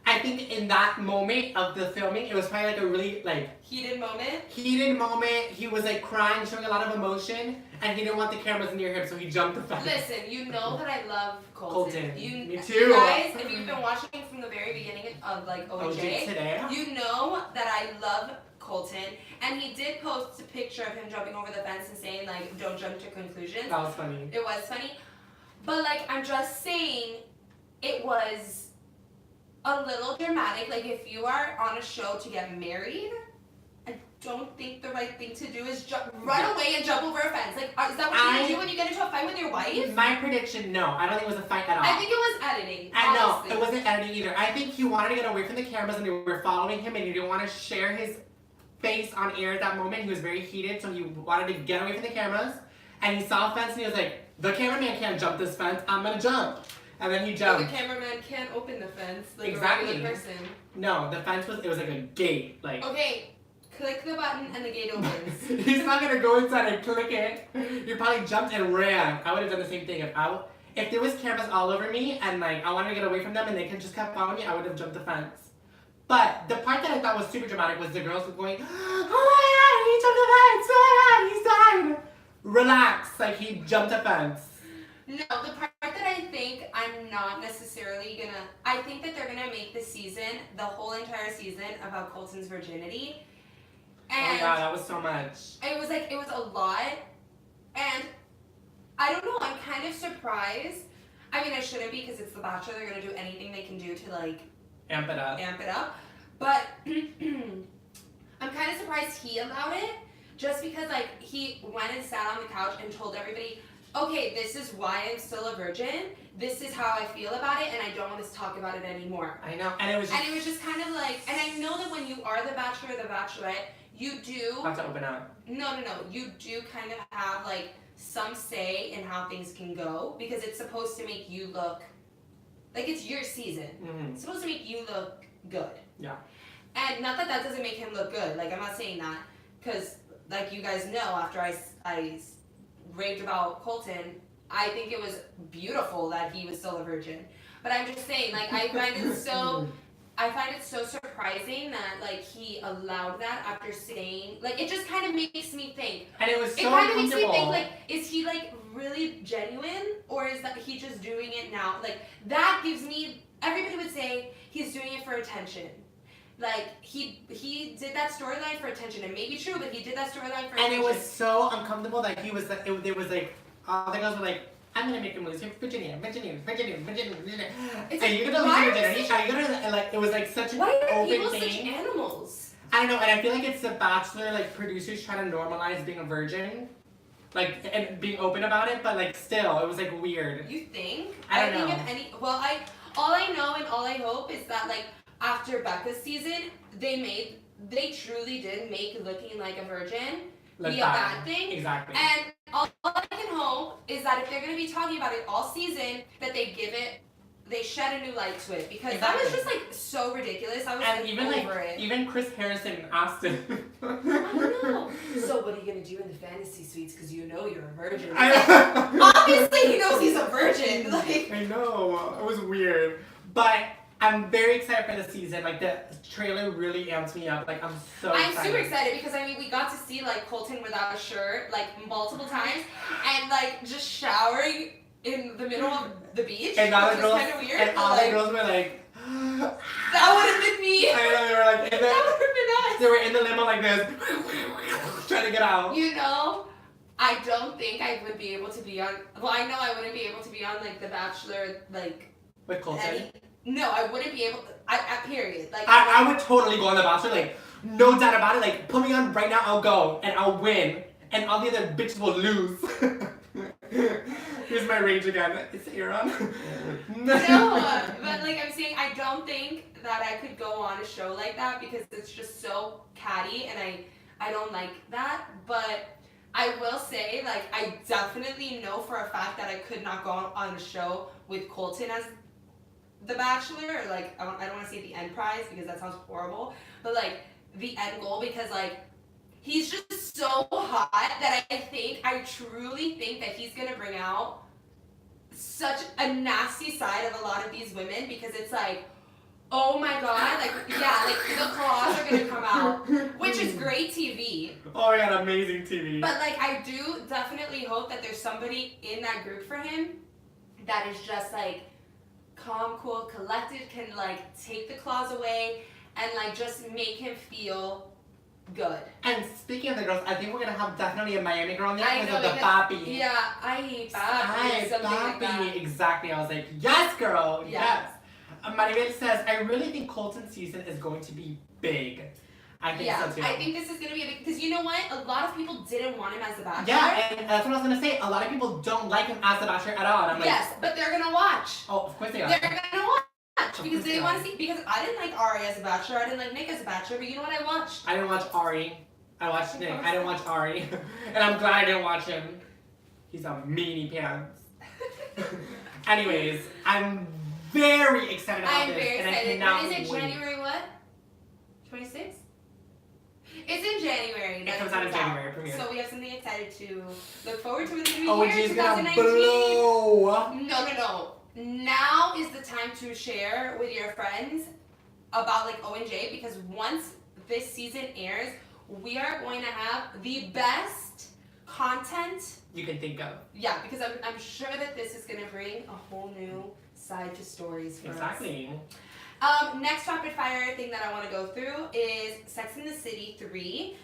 I think in that moment of the filming, it was probably like a really like Heated moment. He was like crying, showing a lot of emotion, and he didn't want the cameras near him, so he jumped the fence. Listen, you know that I love Colton. Me too. You guys, if you've been watching from the very beginning of like OJ, today. you know that I love Colton, and he did post a picture of him jumping over the fence and saying like, "Don't jump to conclusions." That was funny. It was funny, but like I'm just saying, it was a little dramatic. Like if you are on a show to get married, I don't think the right thing to do is run away and jump over a fence. Like, is that what you're gonna do when you get into a fight with your wife? My prediction, no. I don't think it was a fight at all. I think it was editing. I know, honestly. it wasn't editing either. I think he wanted to get away from the cameras and they were following him and he didn't want to share his face on air at that moment. He was very heated, so he wanted to get away from the cameras. And he saw a fence and he was like, the cameraman can't jump this fence, I'm gonna jump. And then he So jumped. the cameraman can't open the fence like Exactly. a regular person. No, the fence it was like a gate. Like Okay, click the button and the gate opens. he's not gonna go inside and click it. He probably jumped and ran. I would have done the same thing if there was cameras all over me and like I wanted to get away from them and they could just kept following me, I would have jumped the fence. But the part that I thought was super dramatic was the girls were going, oh my god, he jumped the fence, oh my god, he's died. Relax, like he jumped a fence. No, the part that I think I'm not necessarily gonna, I think that they're gonna make the season, the whole entire season, about Colton's virginity. Oh And my god, that was so much. it was a lot. And I don't know, I'm kind of surprised. I mean, I shouldn't be because it's The Bachelor. They're gonna do anything they can do to like Amp it up. But I'm kind of surprised he allowed it, just because like he went and sat on the couch and told everybody, okay, this is why I'm still a virgin. This is how I feel about it, and I don't want to talk about it anymore. I know, and it was just kind of like, and I know that when you are the Bachelor or the Bachelorette, you do have to open up. No, you do kind of have like some say in how things can go, because it's supposed to make you look like it's your season. Mm-hmm. It's supposed to make you look good. Yeah. And not that doesn't make him look good. Like, I'm not saying that, because like you guys know, after I raved about Colton, I think it was beautiful that he was still a virgin. But I'm just saying, like, I find it so surprising that like he allowed that after saying, like, it just kind of makes me think. And it was so It kind of makes me uncomfortable. think, like, is he like really genuine, or is that he just doing it now? Like, that gives me. Everybody would say he's doing it for attention. Like, he did that storyline for attention. It may be true, but he did that storyline for attention. And it was so uncomfortable that he was like, there was like, all the girls were like, I'm gonna make him lose virginity. And you're gonna lose your virginity. Are you gonna, like, it was like such an Why are open people thing. such animals? I don't know, and I feel like it's the Bachelor, like, producers trying to normalize being a virgin. Like, and being open about it, but like, still, it was like weird. You think? I don't think know. if any, well, all I know and all I hope is that, like, after Becca's season, they truly did make looking like a virgin be a bad thing. Exactly. And all I can hope is that if they're going to be talking about it all season, that they shed a new light to it, because that was just like so ridiculous. I was and like, even over it. even Chris Harrison asked him. I don't know. So what are you going to do in the fantasy suites, because you know you're a virgin? I Obviously he knows he's a virgin. Like, I know, it was weird, but I'm very excited for the season. Like, the trailer really amps me up. Like, I'm super excited because, I mean, we got to see, like, Colton without a shirt, like, multiple times, and, like, just showering in the middle of the beach, and all which the girls, was kind of weird. and all the girls were like, that would have been me. I know, they were like, That would have been us. they were in the limo like this, trying to get out. You know, I don't think I would be able to be on, well, I know I wouldn't be able to be on, like, The Bachelor, like, With Colton? no, I wouldn't be able to, period. Like, I would totally go on The Bachelor, like, no doubt about it. Like, put me on right now, I'll go, and I'll win, and all the other bitches will lose. Here's my rage again. It's Aaron. No, but like I'm saying, I don't think that I could go on a show like that, because it's just so catty, and I don't like that. But I will say, like, I definitely know for a fact that I could not go on a show with Colton as the Bachelor, or like, I don't want to say the end prize because that sounds horrible, but like the end goal, because like he's just so hot that I truly think that he's gonna bring out such a nasty side of a lot of these women, because it's like, oh my god, like, yeah, like the claws are gonna come out, which is great TV. Oh my god, amazing TV. But like, I do definitely hope that there's somebody in that group for him that is just like calm, cool, collected, can like take the claws away and like just make him feel good. And speaking of the girls, I think we're gonna have definitely a Miami girl in there I because know, of the because- Papi. Yeah, I hate Papi. Hi, Something like Papi. that. Exactly. I was like, yes, girl. Yeah. Yes. Maribel says, I really think Colton's season is going to be big. I think so too. I think this is gonna be a big, because you know what? A lot of people didn't want him as the Bachelor. Yeah, and that's what I was gonna say. A lot of people don't like him as the Bachelor at all. And I'm like, yes, but they're gonna watch. oh, of course they are. They're gonna watch Of because course they they want are. to see. Because I didn't like Ari as a Bachelor. I didn't like Nick as a Bachelor. But you know what? I watched. I didn't watch Ari. I watched Nick. I didn't watch Ari. And I'm glad I didn't watch him. He's a meanie pants. Anyways, I'm very excited about I'm this. very and excited. I cannot When is it? wait. January what? 26th? It's in January. It comes out in January, premiere. So we have something excited to look forward to in the new Oh, year, geez, gonna 2019. blow. No. Now is the time to share with your friends about like O&J, because once this season airs, we are going to have the best content. You can think of. Yeah, because I'm sure that this is going to bring a whole new side to stories for us. Exactly. Next rapid fire thing that I want to go through is Sex and the City 3.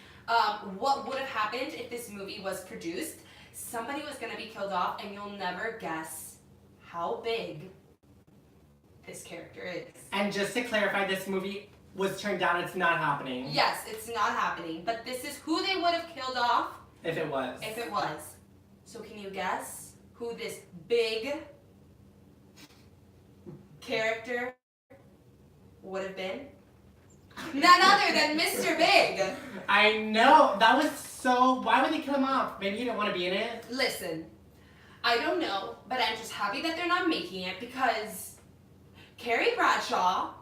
What would have happened if this movie was produced? Somebody was going to be killed off, and you'll never guess how big this character is. And just to clarify, this movie was turned down. It's not happening. Yes, it's not happening, but this is who they would have killed off If it was. if it was. So can you guess who this big character would have been? None other than Mr. Big. I know. That was so. Why would they kill him off? Maybe he didn't want to be in it. Listen, I don't know, but I'm just happy that they're not making it, because Carrie Bradshaw,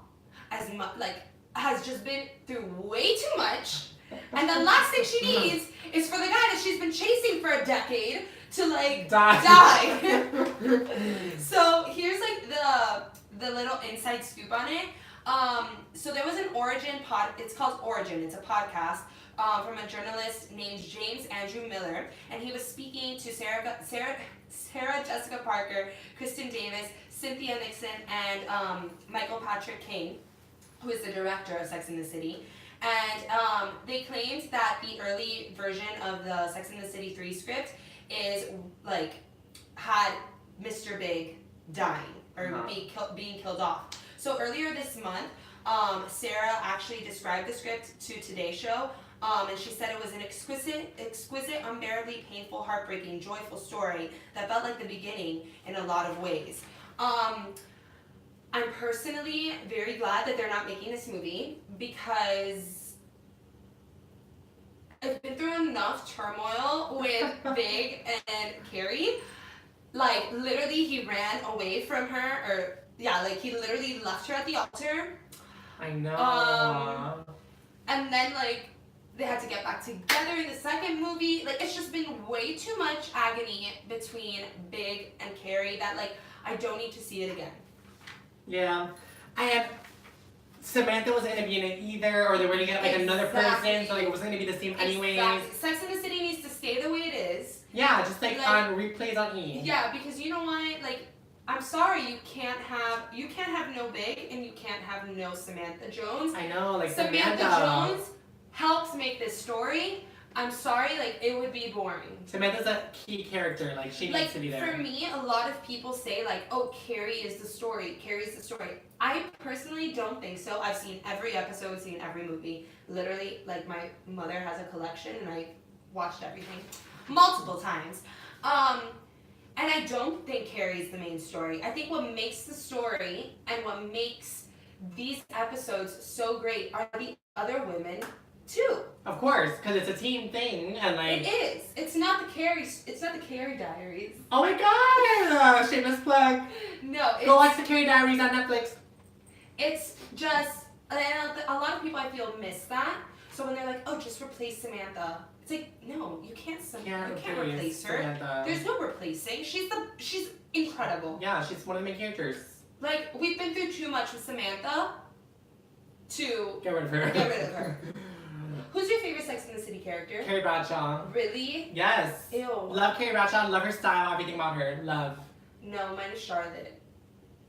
has just been through way too much, and the last thing she needs is for the guy that she's been chasing for a decade to die. So here's like the little inside scoop on it. So there was an it's called Origin, it's a podcast from a journalist named James Andrew Miller, and he was speaking to Sarah Jessica Parker, Kristen Davis, Cynthia Nixon, and Michael Patrick King, who is the director of Sex and the City. And they claimed that the early version of the Sex and the City 3 script is had Mr. Big dying or being killed off. So earlier this month, Sarah actually described the script to Today Show, and she said it was an exquisite, unbearably painful, heartbreaking, joyful story that felt like the beginning in a lot of ways. I'm personally very glad that they're not making this movie, because I've been through enough turmoil with Big and Carrie. Like, literally, he ran away from her, he literally left her at the altar. I know. And then, they had to get back together in the second movie. It's just been way too much agony between Big and Carrie that, I don't need to see it again. Yeah. And Samantha wasn't going to be in it either, or they were going to get, another person, so, it wasn't going to be the same anyways. Exactly. Sex and the City needs to stay the way it is. Yeah, just, on replays on E! Yeah, because you know what? I'm sorry, you can't have no Big, and you can't have no Samantha Jones. I know, Samantha Jones helps make this story. I'm sorry, it would be boring. Samantha's a key character, she needs to be there. For me, a lot of people say, oh, Carrie is the story, Carrie's the story. I personally don't think so. I've seen every episode, seen every movie. Literally, my mother has a collection, and I watched everything multiple times. And I don't think Carrie's the main story. I think what makes the story and what makes these episodes so great are the other women too. Of course, because it's a team thing, and like. It is. It's not the Carrie. It's not the Carrie Diaries. Oh my god! Shameless plug. No, it's, Go watch the Carrie Diaries on Netflix. it's just and a lot of people I feel miss that. So when they're like, "Oh, just replace Samantha," it's like, no, you can't. You can't replace her. Samantha. There's no replacing. She's incredible. Yeah, she's one of the main characters. Like we've been through too much with Samantha to Get rid of her. get rid of her. Who's your favorite Sex and the City character? Carrie Bradshaw. Really? Yes. Ew. Love Carrie Bradshaw. Love her style. Everything about her. Love. No, mine is Charlotte.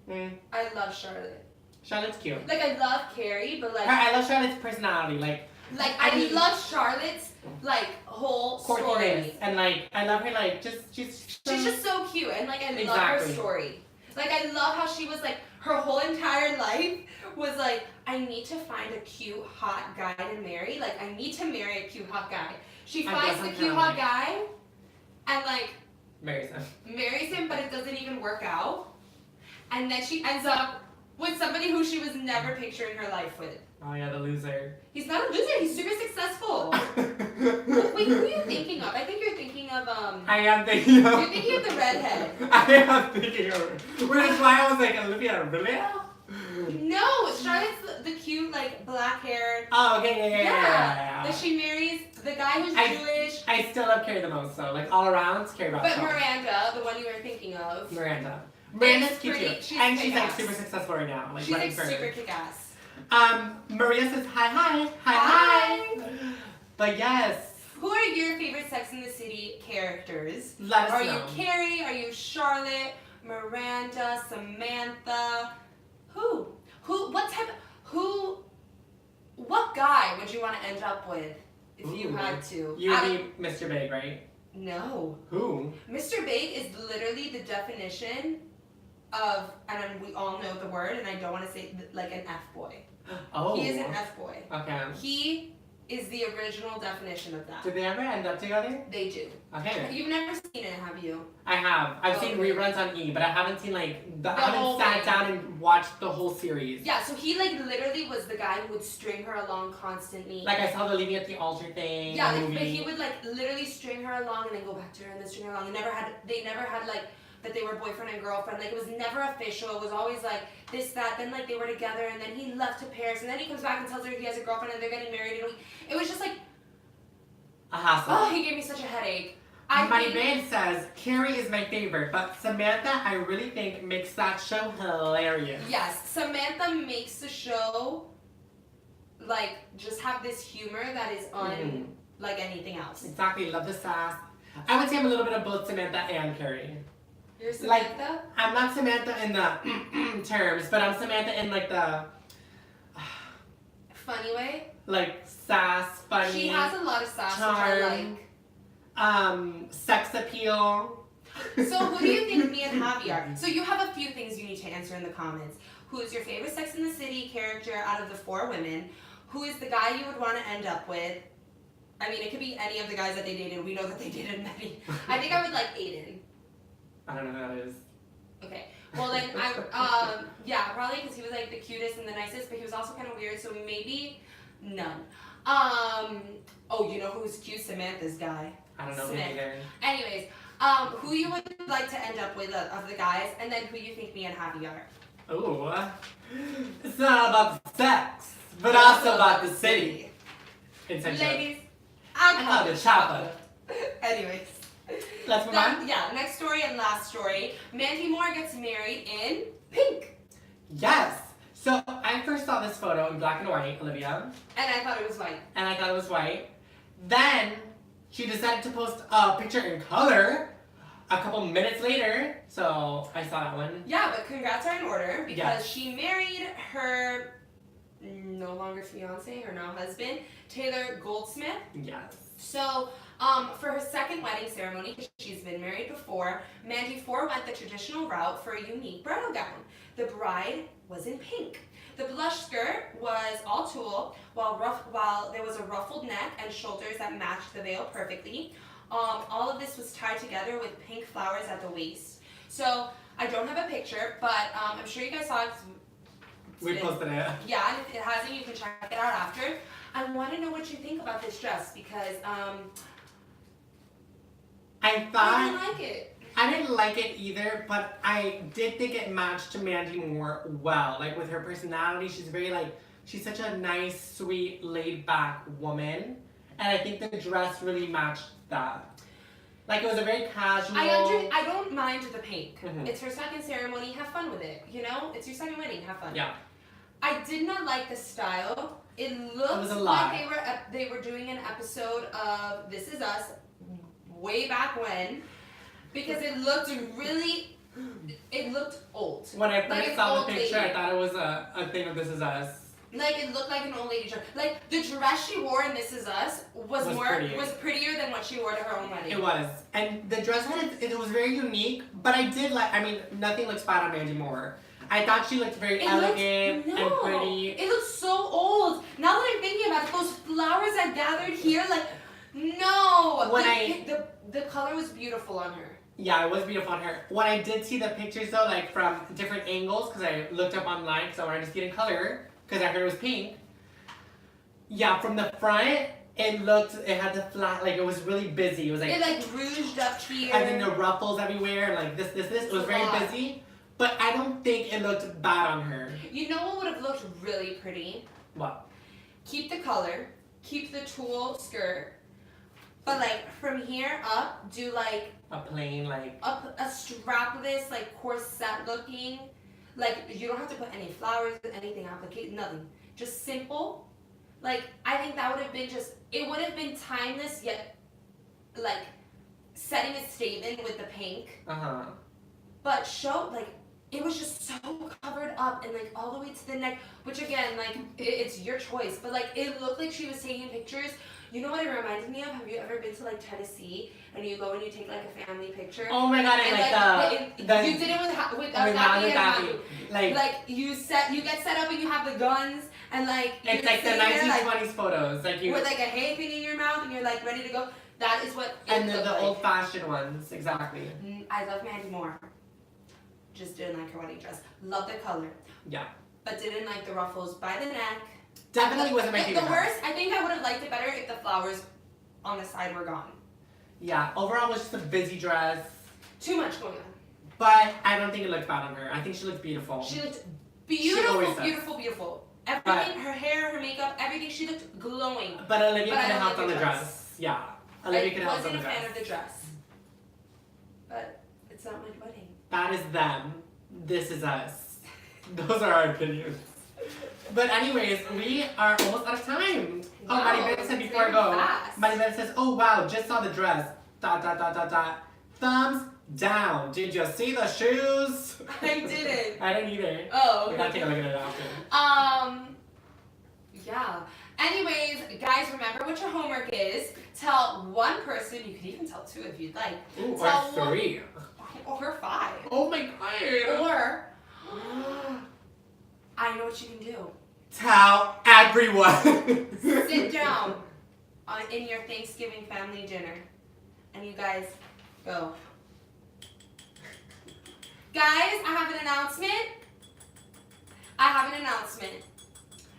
Mm. I love Charlotte. Charlotte's cute. Like I love Carrie, but like I love Charlotte's personality. Like I mean- love Charlotte's like whole story. quirkiness, and like I love her. Like she's She's just so cute, and like I love Exactly. her story. Like I love how she was like her whole entire life was like, I need to find a cute hot guy to marry. Like I need to marry a cute hot guy. She I finds guess the I'm cute kinda hot like- guy, and like marries him. marries him, but it doesn't even work out. And then she ends up with somebody who she was never picturing her life with. Oh yeah, the loser. He's not a loser. He's super successful. Wait, who are you thinking of? I think you're thinking of I am thinking of. You're thinking of the redhead. I am thinking of her. Which is why I was like, Olivia, really? No, Charlotte's the cute like black haired. Oh, okay, yeah. That she marries the guy who's I- Jewish. I still love Carrie the most, though. Like all around, it's Carrie But Bradshaw. Miranda, the one you were thinking of, Miranda. Miranda's cute pretty- too. she's And she's like kick-ass. super successful right now. Like she's like running for super kick ass. Maria says hi. But yes, Who are your favorite Sex and the City characters? let us Are know. you Carrie? Are you Charlotte? Miranda? Samantha? Who? What guy would you want to end up with if you Ooh. had to? You would be Mr. Big, right? No. Who? Mr. Big is literally the definition of, and we all know the word, and I don't want to say like an F-boy. Oh. He is an F-boy. Okay. He is the original definition of that. Did they ever end up together? They do. Okay. You've never seen it, have you? I have. I've seen Okay. reruns on E, but I haven't seen like I whole haven't sat thing. down and watched the whole series. Yeah, so he like literally was the guy who would string her along constantly. Like I saw the Leaving at the Altar thing. Yeah, movie. but he would like literally string her along and then go back to her and then string her along. They never had like that they were boyfriend and girlfriend. Like it was never official. It was always like this, that. Then like they were together and then he left to Paris and then he comes back and tells her he has a girlfriend and they're getting married. And it was just like, A hassle. oh, he gave me such a headache. My man says Carrie is my favorite, but Samantha I really think makes that show hilarious. Yes, Samantha makes the show like just have this humor that is like anything else. Exactly, love the sass. I would say I'm a little bit of both Samantha and Carrie. You're Like- Samantha? I'm not Samantha in the terms, but I'm Samantha in like the Funny way. like sass, funny, She has a lot of sass, which I charm. like. Sex appeal. So who do you think me and Javi are? So you have a few things you need to answer in the comments. Who is your favorite Sex and the City character out of the 4 women? Who is the guy you would want to end up with? I mean, it could be any of the guys that they dated. We know that they dated many. I think I would like Aiden. I don't know who that is. Okay. Well then, yeah, probably because he was like the cutest and the nicest, but he was also kind of weird. So maybe none. Oh, you know who's cute? Samantha's guy. I don't know who Smith. either. Anyways, who you would like to end up with of the guys, and then who you think me and Javi are. Ooh. It's not about the sex, but also about the city. It's a joke. Ladies, I call the chopper. Anyways. Let's move on. Yeah, next story and last story. Mandy Moore gets married in pink. Yes. So I first saw this photo in black and white, Olivia, And I thought it was white. and I thought it was white. Then she decided to post a picture in color a couple minutes later. So I saw that one. Yeah, but congrats are in order because Yes. she married her no longer fiance, her now husband, Taylor Goldsmith. Yes. So, for her second wedding ceremony, 'cause she's been married before, Mandy forewent the traditional route for a unique bridal gown. The bride was in pink. The blush skirt was all tulle, while there was a ruffled neck and shoulders that matched the veil perfectly. All of this was tied together with pink flowers at the waist. So, I don't have a picture, but I'm sure you guys saw it. We posted it. Yeah, and if it hasn't, you can check it out after. I want to know what you think about this dress because I I thought didn't like it. I didn't like it either, but I did think it matched to Mandy Moore well. Like with her personality, she's very like she's such a nice, sweet, laid back woman, and I think the dress really matched that. Like it was a very casual. I don't mind the pink. Mhm. It's her second ceremony. Have fun with it. You know, it's your second wedding. Have fun. Yeah. I did not like the style. It looked was a like lot. they were doing an episode of This Is Us way back when, because it looked really, it looked old. When I Like first an saw old the picture, lady. I thought it was a thing of This Is Us. Like it looked like an old lady dress. Like the dress she wore in This Is Us was prettier than what she wore to her own wedding. It was, and the dress it was very unique. But I did like. I mean, nothing looks bad on Mandy Moore. I thought she looked very elegant and pretty. It looks so old. Now that I'm thinking about it, those flowers I gathered here, like, no. The color was beautiful on her. Yeah, it was beautiful on her. When I did see the pictures though, like from different angles, because I looked up online because I wanted to see it in color, because I heard it was pink. Yeah, from the front, it had the flat, like it was really busy. It was like. It like rouged up here. And then the ruffles everywhere, like this. It was very busy. But I don't think it looked bad on her. You know what would have looked really pretty? What? Keep the color, keep the tulle skirt, but like from here up, do like A plain, like. a strapless, like corset looking. Like you don't have to put any flowers, anything applicated, nothing. Just simple. Like I think that would have been it would have been timeless yet like setting a statement with the pink. Uh-huh. But it was just so covered up and like all the way to the neck, which again, like it's your choice, but like it looked like she was taking pictures. You know what it reminded me of? Have you ever been to like Tennessee and you go and you take like a family picture? Oh my god, And the you did it with Manu Gabby and Gabby. Manu. Like You get set up and you have the guns and like it's you're like the sitting there, 1920s photos. Like you with like a hay pin in your mouth and you're like ready to go. That is what it and looked the like. old fashioned ones, exactly. I love Mandy Moore. Just didn't like her wedding dress. Love the color. Yeah. But didn't like the ruffles by the neck. Definitely wasn't my favorite. The worst, I think I would have liked it better if the flowers on the side were gone. Yeah, overall it was just a busy dress. Too much going on. But I don't think it looked bad on her. I think she looked beautiful. She looked She always beautiful, does. beautiful, beautiful. Everything, her hair, her makeup, everything, she looked glowing. But Olivia But I could have don't helped like on the the dress. dress. Yeah. Olivia I could have helped on wasn't the a fan dress. of the dress. But it's not my wedding. That is them. This is us. Those are our opinions. But anyways, we are almost out of time. Wow, Maribel said it's before I very go. fast. Maribel says, oh wow, just saw the dress. ... Thumbs down. Did you see the shoes? I didn't. I didn't either. Oh, We gotta take a look at it after. Yeah. Anyways, guys, remember what your homework is. Tell one person, you could even tell two if you'd like. Ooh, Tell or 3. Or 5. Oh my god. Or, I know what you can do. Tell everyone. Sit down in your Thanksgiving family dinner. And you guys go. Guys, I have an announcement.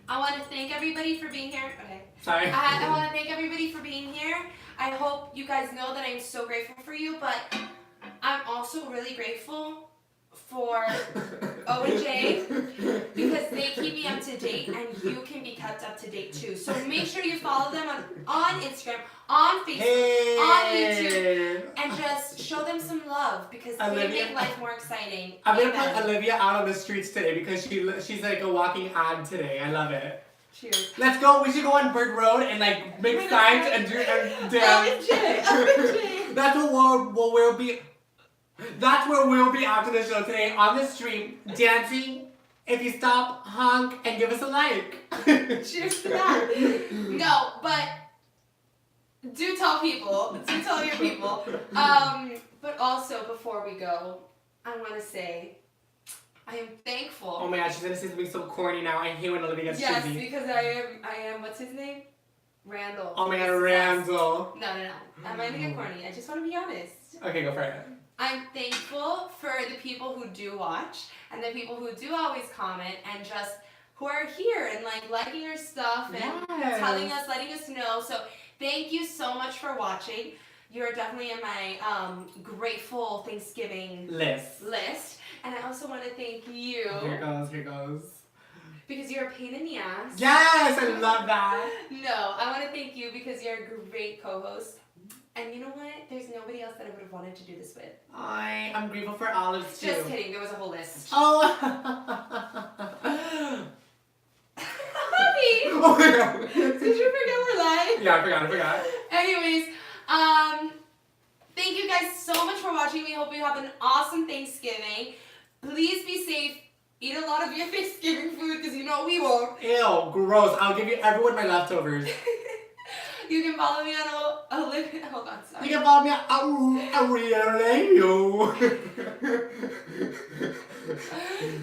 I want to thank everybody for being here. Okay. Sorry. I want to thank everybody for being here. I hope you guys know that I'm so grateful for you, but I'm also really grateful for O and J because they keep me up to date and you can be kept up to date too. So make sure you follow them on Instagram, on Facebook, on YouTube, and just show them some love because they make life more exciting. I'm gonna Amen. put Olivia out on the streets today because she's like a walking ad today. I love it. Cheers. Let's go. We should go on Bird Road and like make signs and dance. OMG. That's what we'll be. That's where we'll be after the show today on the street dancing. If you stop, honk, and give us a like. Cheers to that. No, but do tell people. Do tell your people. But also before we go, I want to say I am thankful. Oh my gosh, she's gonna say something so corny now. I hate when Olivia gets Yes, cheesy. because I am. What's his name? Randall. Oh my god, Randall. No. I'm not even corny. I just want to be honest. Okay, go for it. I'm thankful for the people who do watch and the people who do always comment and just who are here and like liking our stuff and telling us, letting us know. So thank you so much for watching. You're definitely in my grateful Thanksgiving list. And I also want to thank you. Here goes. Because you're a pain in the ass. Yes, I love that. No, I want to thank you because you're a great co-host. And you know what? There's nobody else that I would have wanted to do this with. I'm grateful for olives too. Just kidding. There was a whole list. Oh. Honey! Oh my god. Did you forget we're live? Yeah, I forgot. Anyways, thank you guys so much for watching. We hope you have an awesome Thanksgiving. Please be safe. Eat a lot of your Thanksgiving food because you know we won't. Ew, gross. I'll give you everyone my leftovers. You can follow me on Olivia. Hold on, sorry. You can follow me on Aurelio.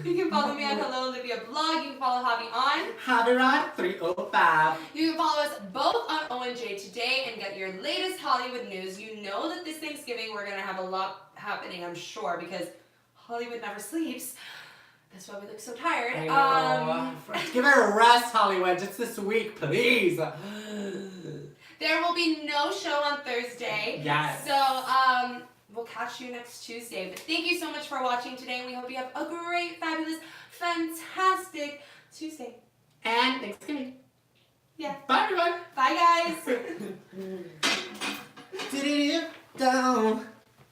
You can follow me on Hello Olivia blog. You can follow Javi on Javirat 305. You can follow us both on ONJ Today and get your latest Hollywood news. You know that this Thanksgiving we're gonna have a lot happening, I'm sure, because Hollywood never sleeps. That's why we look so tired. I know. Give it a rest, Hollywood. Just this week, please. There will be no show on Thursday. Yes. So, we'll catch you next Tuesday. But thank you so much for watching today. And we hope you have a great, fabulous, fantastic Tuesday. And Thanksgiving. Yeah. Bye, everyone. Bye, guys. Down.